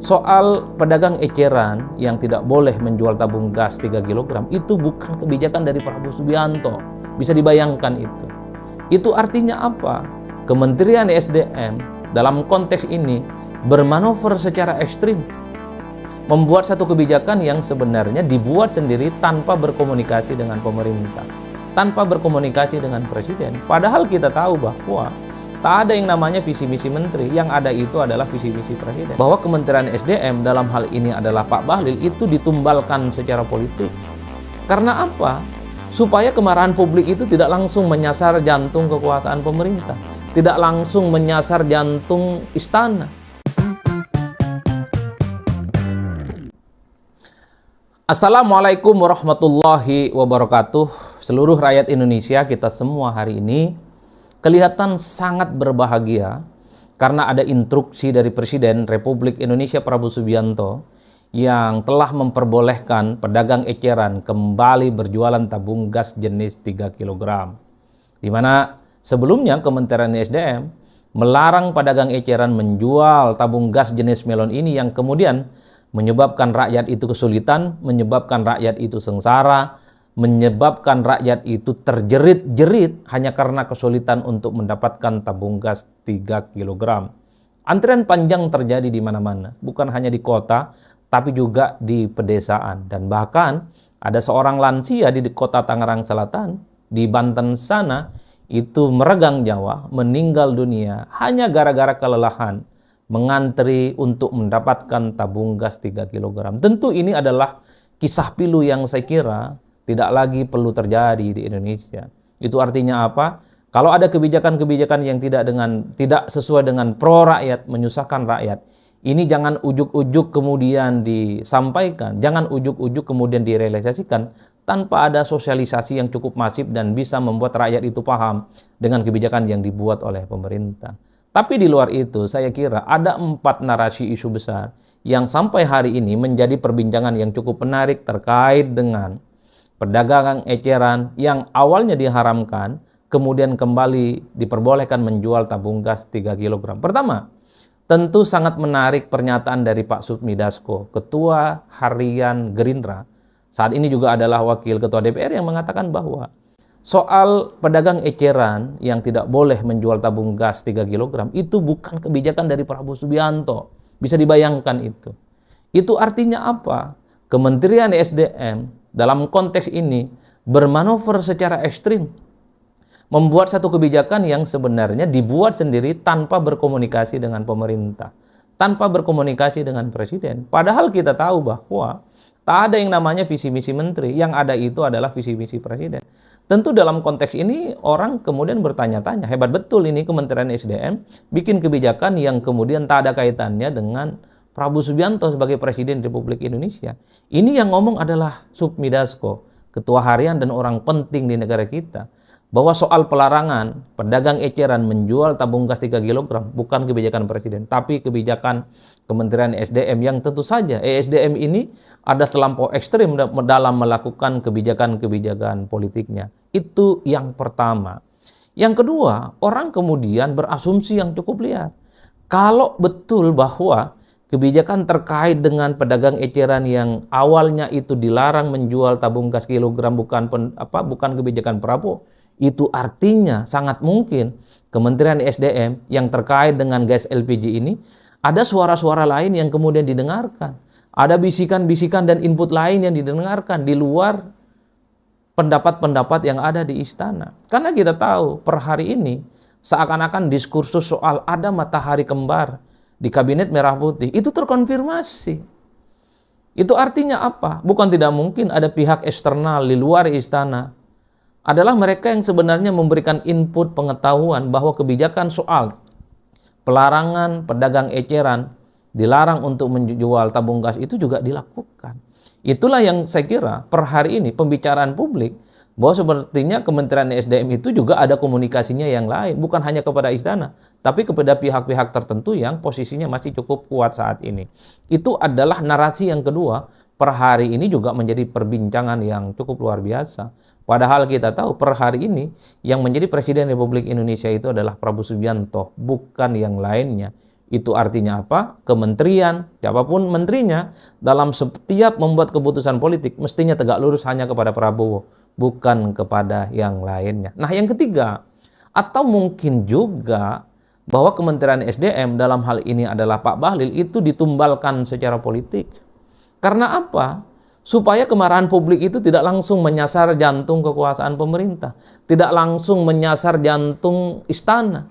Soal pedagang eceran yang tidak boleh menjual tabung gas 3 kg itu bukan kebijakan dari Prabowo Subianto. Bisa dibayangkan itu. Itu artinya apa? Kementerian SDM dalam konteks ini bermanuver secara ekstrim, membuat satu kebijakan yang sebenarnya dibuat sendiri tanpa berkomunikasi dengan pemerintah, tanpa berkomunikasi dengan presiden. Padahal kita tahu bahwa tak ada yang namanya visi misi menteri, yang ada itu adalah visi misi presiden. Bahwa Kementerian SDM dalam hal ini adalah Pak Bahlil itu ditumbalkan secara politik. Karena apa? Supaya kemarahan publik itu tidak langsung menyasar jantung kekuasaan pemerintah, tidak langsung menyasar jantung istana. Assalamualaikum warahmatullahi wabarakatuh. Seluruh rakyat Indonesia, kita semua hari ini kelihatan sangat berbahagia karena ada instruksi dari Presiden Republik Indonesia Prabowo Subianto yang telah memperbolehkan pedagang eceran kembali berjualan tabung gas jenis 3 kg. Di mana sebelumnya Kementerian SDM melarang pedagang eceran menjual tabung gas jenis melon ini yang kemudian menyebabkan rakyat itu kesulitan, menyebabkan rakyat itu sengsara, menyebabkan rakyat itu terjerit-jerit hanya karena kesulitan untuk mendapatkan tabung gas 3 kg. Antrian panjang terjadi di mana-mana, bukan hanya di kota, tapi juga di pedesaan. Dan bahkan ada seorang lansia di kota Tangerang Selatan, di Banten sana, itu meregang nyawa, meninggal dunia hanya gara-gara kelelahan mengantri untuk mendapatkan tabung gas 3 kg. Tentu ini adalah kisah pilu yang saya kira tidak lagi perlu terjadi di Indonesia. Itu artinya apa? Kalau ada kebijakan-kebijakan yang tidak sesuai dengan pro rakyat, menyusahkan rakyat, ini jangan ujuk-ujuk kemudian disampaikan, jangan ujuk-ujuk kemudian direalisasikan tanpa ada sosialisasi yang cukup masif dan bisa membuat rakyat itu paham dengan kebijakan yang dibuat oleh pemerintah. Tapi di luar itu, saya kira ada 4 narasi isu besar yang sampai hari ini menjadi perbincangan yang cukup menarik terkait dengan pedagang eceran yang awalnya diharamkan, kemudian kembali diperbolehkan menjual tabung gas 3 kg. Pertama, tentu sangat menarik pernyataan dari Pak Sufmi Dasko, Ketua Harian Gerindra. Saat ini juga adalah Wakil Ketua DPR yang mengatakan bahwa soal pedagang eceran yang tidak boleh menjual tabung gas 3 kg itu bukan kebijakan dari Prabowo Subianto. Bisa dibayangkan itu. Itu artinya apa? Kementerian SDM dalam konteks ini bermanuver secara ekstrim, membuat satu kebijakan yang sebenarnya dibuat sendiri tanpa berkomunikasi dengan pemerintah, tanpa berkomunikasi dengan presiden. Padahal kita tahu bahwa tak ada yang namanya visi misi menteri, yang ada itu adalah visi misi presiden. Tentu dalam konteks ini orang kemudian bertanya-tanya, hebat betul ini Kementerian SDM bikin kebijakan yang kemudian tak ada kaitannya dengan Prabowo Subianto sebagai Presiden Republik Indonesia. Ini yang ngomong adalah Sufmi Dasko, Ketua Harian dan orang penting di negara kita. Bahwa soal pelarangan pedagang eceran menjual tabung gas 3 kg bukan kebijakan Presiden, tapi kebijakan Kementerian SDM yang tentu saja SDM ini ada terlampau ekstrim dalam melakukan kebijakan-kebijakan politiknya. Itu yang pertama. Yang kedua, orang kemudian berasumsi yang cukup liar. Kalau betul bahwa kebijakan terkait dengan pedagang eceran yang awalnya itu dilarang menjual tabung gas kilogram bukan kebijakan Prabowo, itu artinya sangat mungkin Kementerian SDM yang terkait dengan gas LPG ini ada suara-suara lain yang kemudian didengarkan. Ada bisikan-bisikan dan input lain yang didengarkan di luar pendapat-pendapat yang ada di istana. Karena kita tahu per hari ini seakan-akan diskursus soal ada matahari kembar di Kabinet Merah Putih itu terkonfirmasi. Itu artinya apa? Bukan tidak mungkin ada pihak eksternal di luar istana adalah mereka yang sebenarnya memberikan input pengetahuan bahwa kebijakan soal pelarangan pedagang eceran dilarang untuk menjual tabung gas itu juga dilakukan. Itulah yang saya kira per hari ini pembicaraan publik bahwa sepertinya Kementerian SDM itu juga ada komunikasinya yang lain, bukan hanya kepada istana, tapi kepada pihak-pihak tertentu yang posisinya masih cukup kuat saat ini. Itu adalah narasi yang kedua, per hari ini juga menjadi perbincangan yang cukup luar biasa. Padahal kita tahu per hari ini yang menjadi Presiden Republik Indonesia itu adalah Prabowo Subianto, bukan yang lainnya. Itu artinya apa? Kementerian, siapapun menterinya, dalam setiap membuat keputusan politik, mestinya tegak lurus hanya kepada Prabowo, bukan kepada yang lainnya. Nah, yang ketiga, atau mungkin juga bahwa Kementerian SDM dalam hal ini adalah Pak Bahlil itu ditumbalkan secara politik. Karena apa? Supaya kemarahan publik itu tidak langsung menyasar jantung kekuasaan pemerintah, tidak langsung menyasar jantung istana.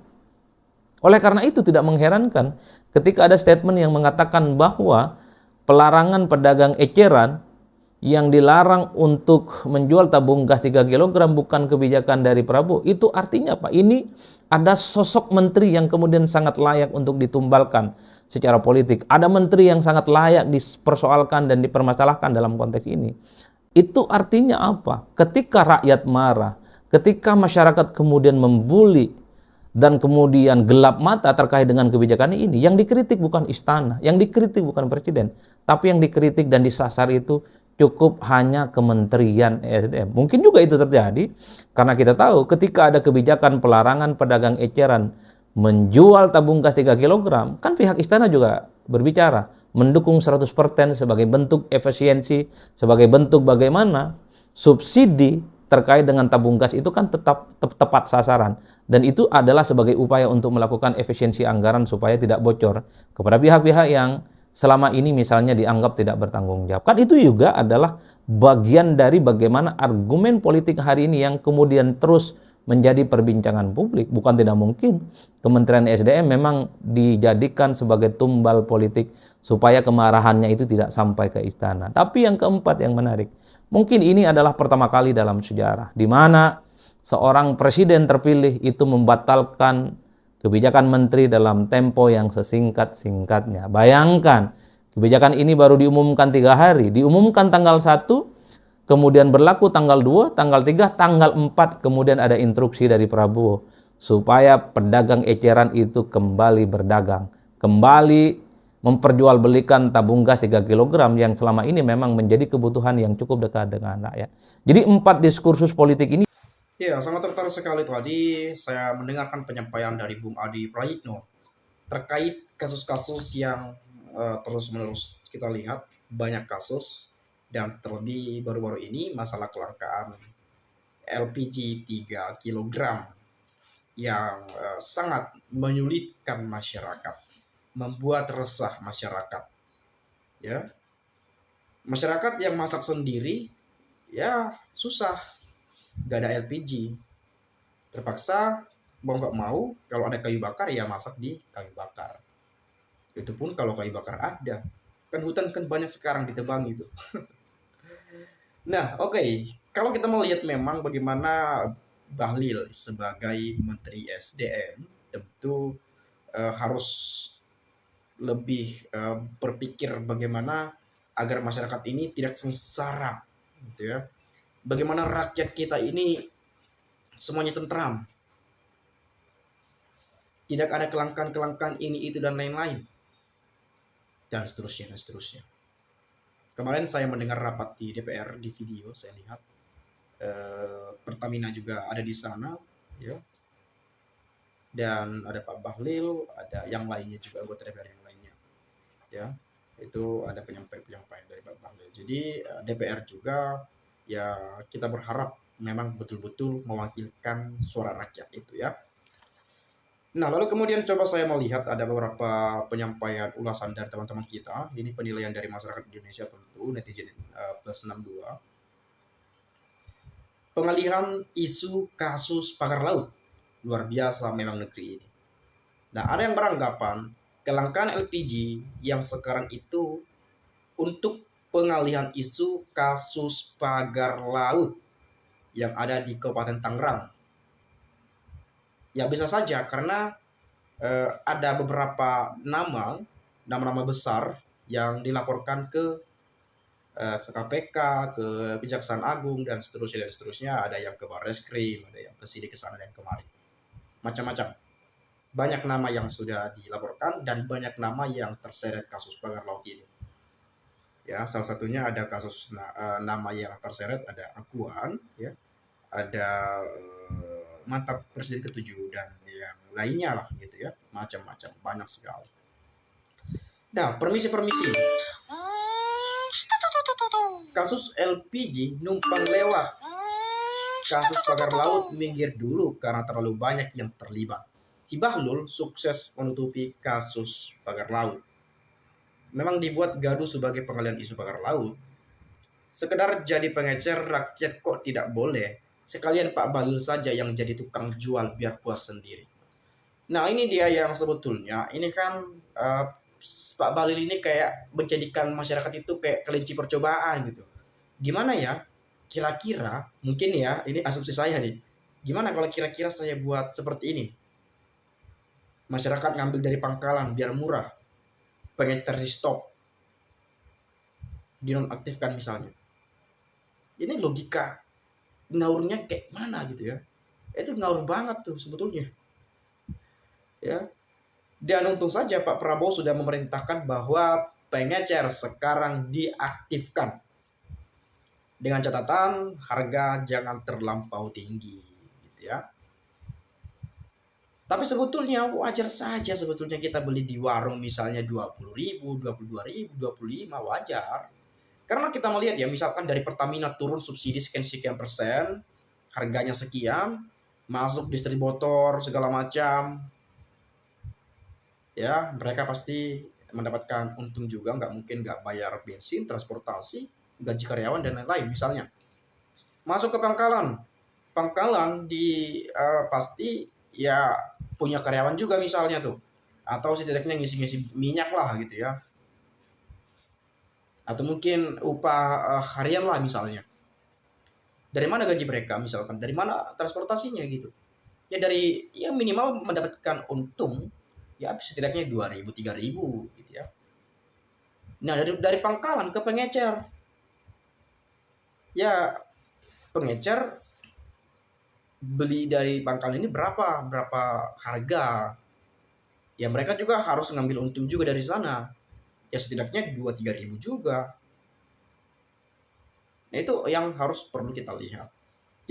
Oleh karena itu tidak mengherankan ketika ada statement yang mengatakan bahwa pelarangan pedagang eceran yang dilarang untuk menjual tabung gas 3 kg bukan kebijakan dari Prabowo. Itu artinya apa? Ini ada sosok menteri yang kemudian sangat layak untuk ditumbalkan secara politik. Ada menteri yang sangat layak dipersoalkan dan dipermasalahkan dalam konteks ini. Itu artinya apa? Ketika rakyat marah, ketika masyarakat kemudian membuli dan kemudian gelap mata terkait dengan kebijakan ini, yang dikritik bukan istana, yang dikritik bukan presiden, tapi yang dikritik dan disasar itu cukup hanya Kementerian SDM. Mungkin juga itu terjadi karena kita tahu ketika ada kebijakan pelarangan pedagang eceran menjual tabung gas 3 kg, kan pihak istana juga berbicara, mendukung 100% sebagai bentuk efisiensi, sebagai bentuk bagaimana subsidi terkait dengan tabung gas itu kan tetap tepat sasaran. Dan itu adalah sebagai upaya untuk melakukan efisiensi anggaran supaya tidak bocor kepada pihak-pihak yang selama ini misalnya dianggap tidak bertanggung jawab. Kan itu juga adalah bagian dari bagaimana argumen politik hari ini yang kemudian terus menjadi perbincangan publik. Bukan tidak mungkin Kementerian SDM memang dijadikan sebagai tumbal politik supaya kemarahannya itu tidak sampai ke istana. Tapi yang keempat yang menarik, mungkin ini adalah pertama kali dalam sejarah di mana seorang presiden terpilih itu membatalkan kebijakan menteri dalam tempo yang sesingkat-singkatnya. Bayangkan, kebijakan ini baru diumumkan 3 hari. Diumumkan tanggal 1, kemudian berlaku tanggal 2, tanggal 3, tanggal 4, kemudian ada instruksi dari Prabowo supaya pedagang eceran itu kembali berdagang, kembali memperjualbelikan tabung gas 3 kg yang selama ini memang menjadi kebutuhan yang cukup dekat dengan rakyat. Jadi 4 diskursus politik ini. Ya, sangat tertarik sekali tadi saya mendengarkan penyampaian dari Bung Adi Prayitno terkait kasus-kasus yang terus-menerus kita lihat banyak kasus dan terlebih baru-baru ini masalah kelangkaan LPG 3 kg yang sangat menyulitkan masyarakat, membuat resah masyarakat. Ya, masyarakat yang masak sendiri ya susah, gak ada LPG, terpaksa mau nggak mau kalau ada kayu bakar ya masak di kayu bakar. Itu pun kalau kayu bakar ada, kan hutan kan banyak sekarang ditebang itu. Nah, oke, kalau kita melihat memang bagaimana Bahlil sebagai Menteri SDM tentu harus lebih berpikir bagaimana agar masyarakat ini tidak sengsara, gitu ya. Bagaimana rakyat kita ini semuanya tentram, tidak ada kelangkaan-kelangkaan ini itu dan lain-lain, dan seterusnya dan seterusnya. Kemarin saya mendengar rapat di DPR, di video saya lihat Pertamina juga ada di sana, ya, dan ada Pak Bahlil, ada yang lainnya juga anggota DPR yang lainnya, ya, itu ada penyampaian dari Pak Bahlil. Jadi DPR juga ya kita berharap memang betul-betul mewakilkan suara rakyat itu ya. Nah, lalu kemudian coba saya melihat ada beberapa penyampaian ulasan dari teman-teman kita. Ini penilaian dari masyarakat Indonesia tentu, netizen plus 62. Pengalihan isu kasus pagar laut. Luar biasa memang negeri ini. Nah, ada yang beranggapan kelangkaan LPG yang sekarang itu untuk pengalihan isu kasus pagar laut yang ada di Kabupaten Tangerang. Ya bisa saja karena ada beberapa nama besar yang dilaporkan ke KPK, ke Kejaksaan Agung dan seterusnya. Ada yang ke Barreskrim, ada yang ke sini ke sana dan kemari. Macam-macam. Banyak nama yang sudah dilaporkan dan banyak nama yang terseret kasus pagar laut ini. Ya, salah satunya ada kasus nama yang terseret ada Akuan, ya, ada mantan presiden ke-7 dan yang lainnya lah gitu ya, macam-macam, banyak sekali. Nah, permisi. Kasus LPG numpang lewat. Kasus pagar laut minggir dulu karena terlalu banyak yang terlibat. Si Bahlul sukses menutupi kasus pagar laut. Memang dibuat gaduh sebagai pengalian isu pagar laut. Sekedar jadi pengecer rakyat kok tidak boleh. Sekalian Pak Bahlul saja yang jadi tukang jual biar puas sendiri. Nah ini dia yang sebetulnya, ini kan Pak Bahlul ini kayak menjadikan masyarakat itu kayak kelinci percobaan gitu. Gimana ya, kira-kira, mungkin ya, ini asumsi saya nih, gimana kalau kira-kira saya buat seperti ini? Masyarakat ngambil dari pangkalan biar murah, pengecer di stop, dinonaktifkan misalnya. Ini logika ngaurnya kayak mana gitu ya. Itu ngaur banget tuh sebetulnya. Ya, dan untung saja Pak Prabowo sudah memerintahkan bahwa pengecer sekarang diaktifkan. Dengan catatan harga jangan terlampau tinggi gitu ya. Tapi sebetulnya wajar saja sebetulnya kita beli di warung misalnya 20.000, 22.000, 25 wajar. Karena kita melihat ya misalkan dari Pertamina turun subsidi sekian-sekian persen, harganya sekian, masuk distributor segala macam, ya mereka pasti mendapatkan untung juga, nggak mungkin nggak bayar bensin, transportasi, gaji karyawan dan lain-lain misalnya. Masuk ke pangkalan di pasti ya punya karyawan juga misalnya tuh, atau setidaknya ngisi-ngisi minyak lah gitu ya, atau mungkin upah harian lah misalnya. Dari mana gaji mereka misalkan, dari mana transportasinya gitu, ya dari ya minimal mendapatkan untung ya setidaknya 2.000 3.000 gitu ya. Nah dari pangkalan ke pengecer, ya pengecer beli dari pangkalan ini berapa harga, ya mereka juga harus ngambil untung juga dari sana, ya setidaknya 2 3 ribu juga. Nah itu yang harus perlu kita lihat.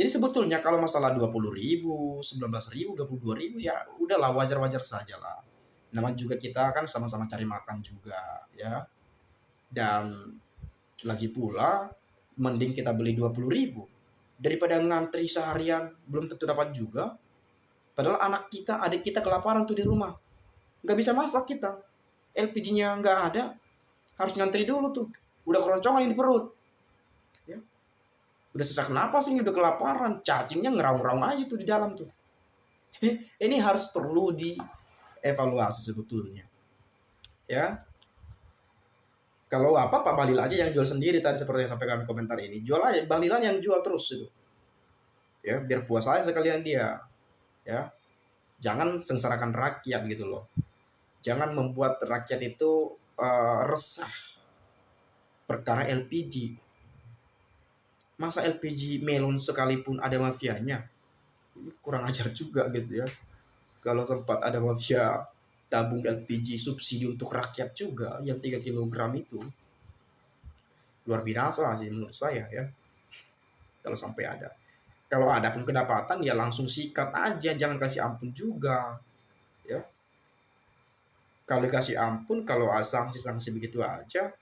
Jadi sebetulnya kalau masalah 20.000, 19.000, 22.000 ya udahlah wajar-wajar saja lah. Namanya juga kita kan sama-sama cari makan juga ya. Dan lagi pula mending kita beli 20.000 daripada ngantri seharian belum tentu dapat juga. Padahal anak kita, adik kita kelaparan tuh di rumah. Nggak bisa masak kita. LPG-nya nggak ada, harus ngantri dulu tuh. Udah keroncongan ini di perut. Ya. Udah sesak napas ini, udah kelaparan. Cacingnya ngeraung-raung aja tuh di dalam tuh. Ini harus perlu dievaluasi sebetulnya. Ya, kalau apa Pak Bahlil aja yang jual sendiri tadi seperti yang sampaikan komentar ini. Jual aja, Bahlilan yang jual terus itu. Ya, biar puas aja sekalian dia. Ya, jangan sengsarakan rakyat gitu loh. Jangan membuat rakyat itu resah perkara LPG. Masa LPG melon sekalipun ada mafianya, kurang ajar juga gitu ya. Kalau sempat ada mafia tabung LPG subsidi untuk rakyat juga yang 3 kilogram itu, luar biasa sih menurut saya ya. Kalau sampai ada, kalau ada pun kedapatan ya langsung sikat aja, jangan kasih ampun juga ya. Kalau dikasih ampun, kalau sanksi-sanksi begitu aja,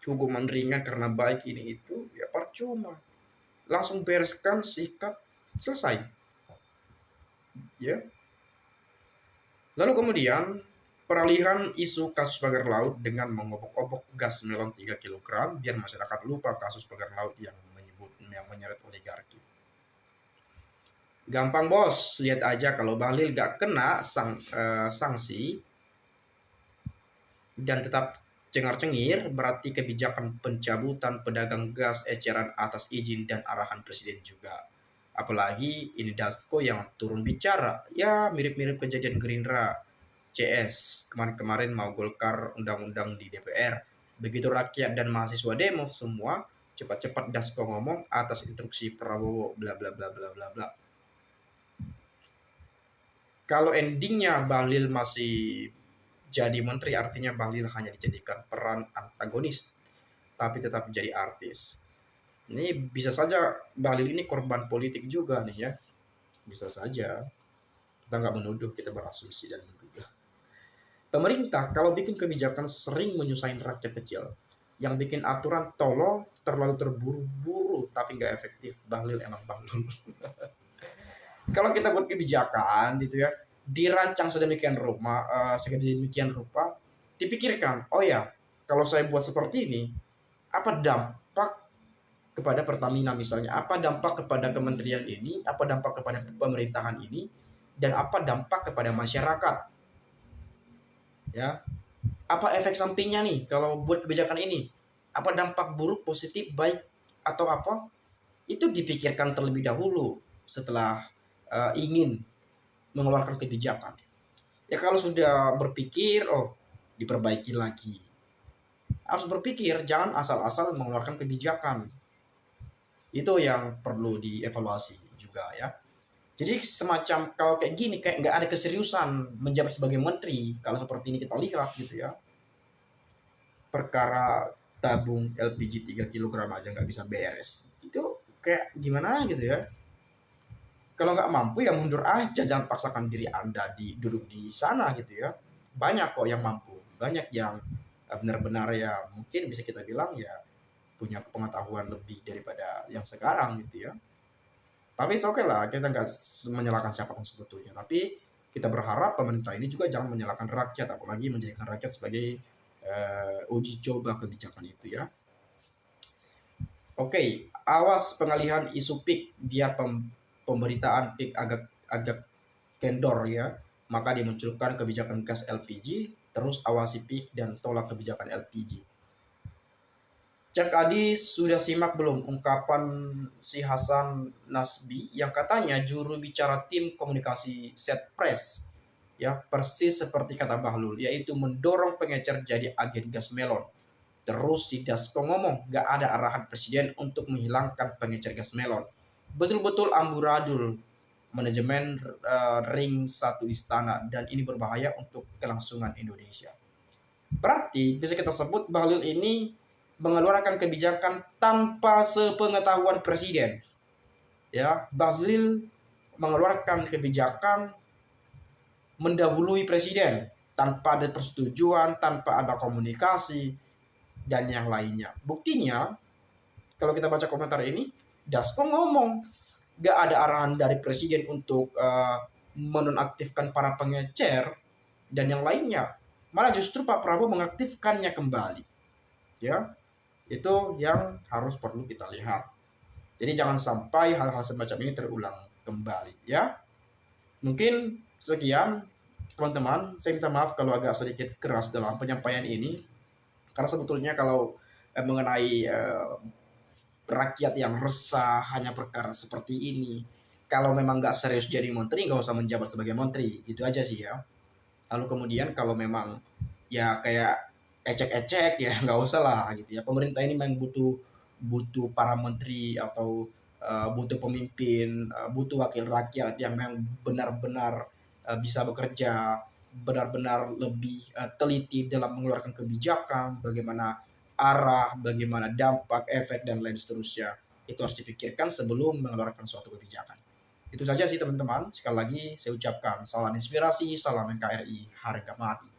hukuman ringan karena baik ini itu ya percuma. Langsung bereskan, sikat, selesai ya. Lalu kemudian peralihan isu kasus pagar laut dengan mengobok-obok gas melon 3 kilogram biar masyarakat lupa kasus pagar laut yang menyeret oligarki. Gampang bos, lihat aja kalau Bahlil gak kena sanksi dan tetap cengar-cengir, berarti kebijakan pencabutan pedagang gas eceran atas izin dan arahan presiden juga. Apalagi ini Dasko yang turun bicara, ya mirip-mirip kejadian Gerindra CS kemarin-kemarin mau golkar undang-undang di DPR. Begitu rakyat dan mahasiswa demo semua cepat-cepat Dasko ngomong atas instruksi Prabowo bla bla bla bla bla bla. Kalau endingnya Bahlil masih jadi menteri, artinya Bahlil hanya dijadikan peran antagonis tapi tetap menjadi artis. Ini bisa saja Bahlil ini korban politik juga nih ya. Bisa saja. Kita nggak menuduh, kita berasumsi dan menduga. Pemerintah kalau bikin kebijakan sering menyusahin rakyat kecil. Yang bikin aturan tolol, terlalu terburu-buru, tapi nggak efektif. Bahlil emang bahlil. Kalau kita buat kebijakan gitu ya, dirancang sedemikian rupa, dipikirkan, oh ya, kalau saya buat seperti ini, apa dampak kepada Pertamina misalnya, apa dampak kepada kementerian ini, apa dampak kepada pemerintahan ini, dan apa dampak kepada masyarakat, ya, apa efek sampingnya nih kalau buat kebijakan ini, apa dampak buruk, positif, baik atau apa, itu dipikirkan terlebih dahulu setelah ingin mengeluarkan kebijakan. Ya kalau sudah berpikir, oh diperbaiki lagi. Harus berpikir, jangan asal-asal mengeluarkan kebijakan. Itu yang perlu dievaluasi juga ya. Jadi semacam kalau kayak gini, kayak nggak ada keseriusan menjabat sebagai menteri. Kalau seperti ini kita lihat gitu ya. Perkara tabung LPG 3 kg aja nggak bisa beres. Itu kayak gimana gitu ya. Kalau nggak mampu ya mundur aja, jangan paksakan diri Anda duduk di sana gitu ya. Banyak kok yang mampu, banyak yang benar-benar ya mungkin bisa kita bilang ya punya pengetahuan lebih daripada yang sekarang gitu ya. Tapi oke lah, kita nggak menyalahkan siapapun sebetulnya. Tapi kita berharap pemerintah ini juga jangan menyalahkan rakyat, apalagi menjadikan rakyat sebagai uji coba kebijakan itu ya. Oke, awas pengalihan isu PIK biar pemberitaan PIK agak kendor ya. Maka dimunculkan kebijakan gas LPG, terus awasi PIK dan tolak kebijakan LPG. Cak Adi sudah simak belum ungkapan si Hasan Nasbi yang katanya juru bicara tim komunikasi Setpres ya persis seperti kata Bahlul, yaitu mendorong pengecer jadi agen gas melon. Terus si Dasko ngomong gak ada arahan presiden untuk menghilangkan pengecer gas melon. Betul-betul amburadul manajemen ring satu istana, dan ini berbahaya untuk kelangsungan Indonesia. Berarti bisa kita sebut Bahlil ini mengeluarkan kebijakan tanpa sepengetahuan presiden. Ya, Bahlil mengeluarkan kebijakan mendahului presiden tanpa ada persetujuan, tanpa ada komunikasi dan yang lainnya. Buktinya kalau kita baca komentar ini, Dasko ngomong gak ada arahan dari presiden untuk menonaktifkan para pengecer dan yang lainnya. Malah justru Pak Prabowo mengaktifkannya kembali. Ya, itu yang harus perlu kita lihat. Jadi jangan sampai hal-hal semacam ini terulang kembali ya. Mungkin sekian teman-teman, saya minta maaf kalau agak sedikit keras dalam penyampaian ini, karena sebetulnya kalau mengenai rakyat yang resah hanya perkara seperti ini, kalau memang nggak serius jadi menteri nggak usah menjabat sebagai menteri, gitu aja sih ya. Lalu kemudian kalau memang ya kayak ecek-ecek ya nggak usah lah gitu ya. Pemerintah ini memang butuh para menteri atau butuh pemimpin, butuh wakil rakyat yang memang benar-benar bisa bekerja, benar-benar lebih teliti dalam mengeluarkan kebijakan, bagaimana arah, bagaimana dampak, efek, dan lain seterusnya. Itu harus dipikirkan sebelum mengeluarkan suatu kebijakan. Itu saja sih teman-teman. Sekali lagi saya ucapkan salam inspirasi, salam NKRI, harga mati.